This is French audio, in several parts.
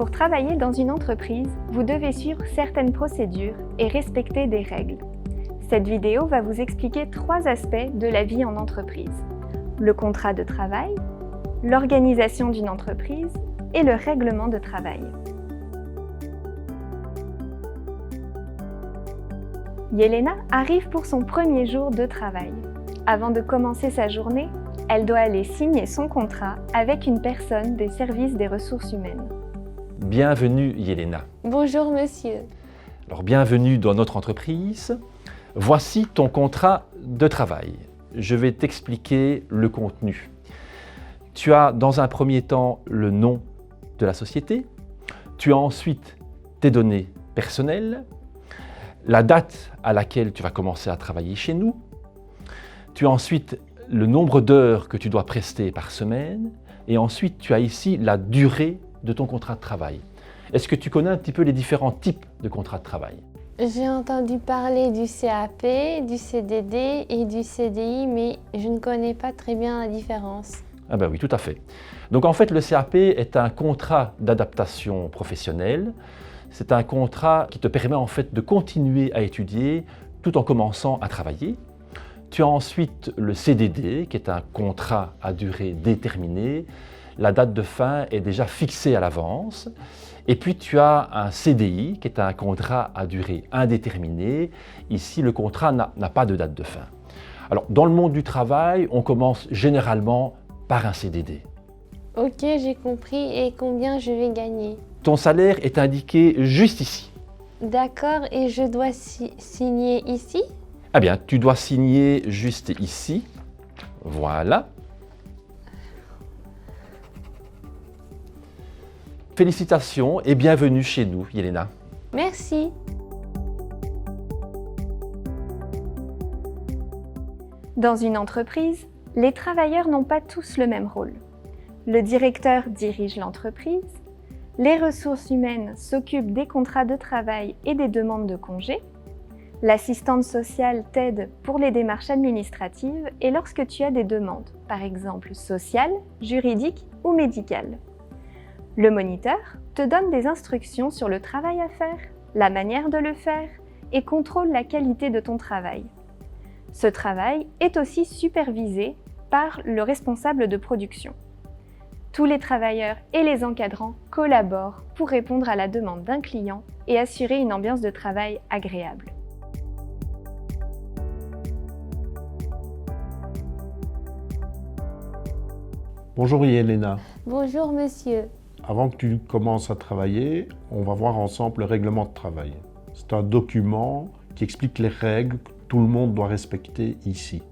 Pour travailler dans une entreprise, vous devez suivre certaines procédures et respecter des règles. Cette vidéo va vous expliquer 3 aspects de la vie en entreprise: le contrat de travail, l'organisation d'une entreprise et le règlement de travail. Yelena arrive pour son premier jour de travail. Avant de commencer sa journée, elle doit aller signer son contrat avec une personne des services des ressources humaines. Bienvenue Yelena. Bonjour monsieur. Alors bienvenue dans notre entreprise. Voici ton contrat de travail. Je vais t'expliquer le contenu. Tu as dans un premier temps le nom de la société. Tu as ensuite tes données personnelles, la date à laquelle tu vas commencer à travailler chez nous. Tu as ensuite le nombre d'heures que tu dois prester par semaine. Et ensuite, tu as ici la durée de ton contrat de travail. Est-ce que tu connais un petit peu les différents types de contrats de travail? J'ai entendu parler du CAP, du CDD et du CDI, mais je ne connais pas très bien la différence. Ah ben oui, tout à fait. Donc en fait, le CAP est un contrat d'adaptation professionnelle. C'est un contrat qui te permet en fait de continuer à étudier tout en commençant à travailler. Tu as ensuite le CDD, qui est un contrat à durée déterminée. La date de fin est déjà fixée à l'avance. Et puis tu as un CDI, qui est un contrat à durée indéterminée. Ici, le contrat n'a pas de date de fin. Alors, dans le monde du travail, on commence généralement par un CDD. Ok, j'ai compris. Et combien je vais gagner? Ton salaire est indiqué juste ici. D'accord, et je dois signer ici? Eh bien, tu dois signer juste ici. Voilà. Félicitations et bienvenue chez nous, Yelena. Merci. Dans une entreprise, les travailleurs n'ont pas tous le même rôle. Le directeur dirige l'entreprise, les ressources humaines s'occupent des contrats de travail et des demandes de congés, l'assistante sociale t'aide pour les démarches administratives et lorsque tu as des demandes, par exemple sociales, juridiques ou médicales. Le moniteur te donne des instructions sur le travail à faire, la manière de le faire et contrôle la qualité de ton travail. Ce travail est aussi supervisé par le responsable de production. Tous les travailleurs et les encadrants collaborent pour répondre à la demande d'un client et assurer une ambiance de travail agréable. Bonjour Yelena. Bonjour monsieur. Avant que tu commences à travailler, on va voir ensemble le règlement de travail. C'est un document qui explique les règles que tout le monde doit respecter ici.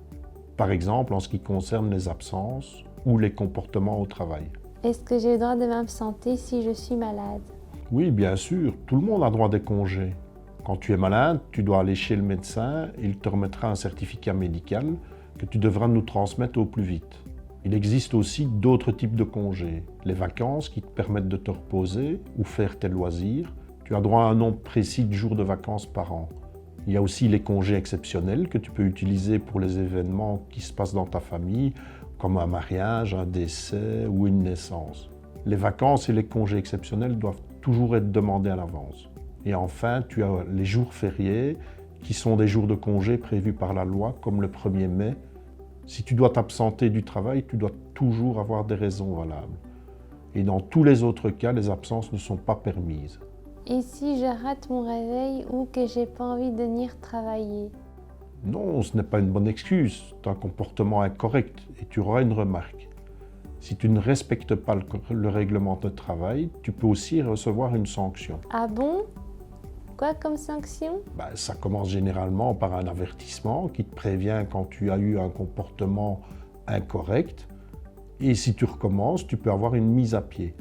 Par exemple, en ce qui concerne les absences ou les comportements au travail. Est-ce que j'ai le droit de m'absenter si je suis malade? Oui, bien sûr, tout le monde a droit des congés. Quand tu es malade, tu dois aller chez le médecin et il te remettra un certificat médical que tu devras nous transmettre au plus vite. Il existe aussi d'autres types de congés. Les vacances qui te permettent de te reposer ou faire tes loisirs. Tu as droit à un nombre précis de jours de vacances par an. Il y a aussi les congés exceptionnels que tu peux utiliser pour les événements qui se passent dans ta famille, comme un mariage, un décès ou une naissance. Les vacances et les congés exceptionnels doivent toujours être demandés à l'avance. Et enfin, tu as les jours fériés qui sont des jours de congé prévus par la loi, comme le 1er mai. Si tu dois t'absenter du travail, tu dois toujours avoir des raisons valables. Et dans tous les autres cas, les absences ne sont pas permises. Et si je rate mon réveil ou que j'ai pas envie de venir travailler? Non, ce n'est pas une bonne excuse. C'est un comportement incorrect et tu auras une remarque. Si tu ne respectes pas le règlement de travail, tu peux aussi recevoir une sanction. Ah bon? Quoi comme sanction? Ça commence généralement par un avertissement qui te prévient quand tu as eu un comportement incorrect. Et si tu recommences, tu peux avoir une mise à pied.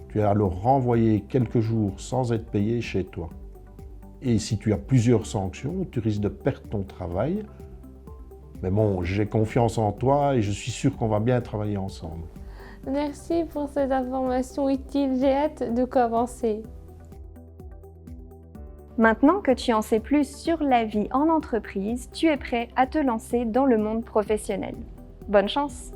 Tu es alors renvoyé quelques jours sans être payé chez toi. Et si tu as plusieurs sanctions, tu risques de perdre ton travail. Mais bon, j'ai confiance en toi et je suis sûr qu'on va bien travailler ensemble. Merci pour cette information utile. J'ai hâte de commencer. Maintenant que tu en sais plus sur la vie en entreprise, tu es prêt à te lancer dans le monde professionnel. Bonne chance!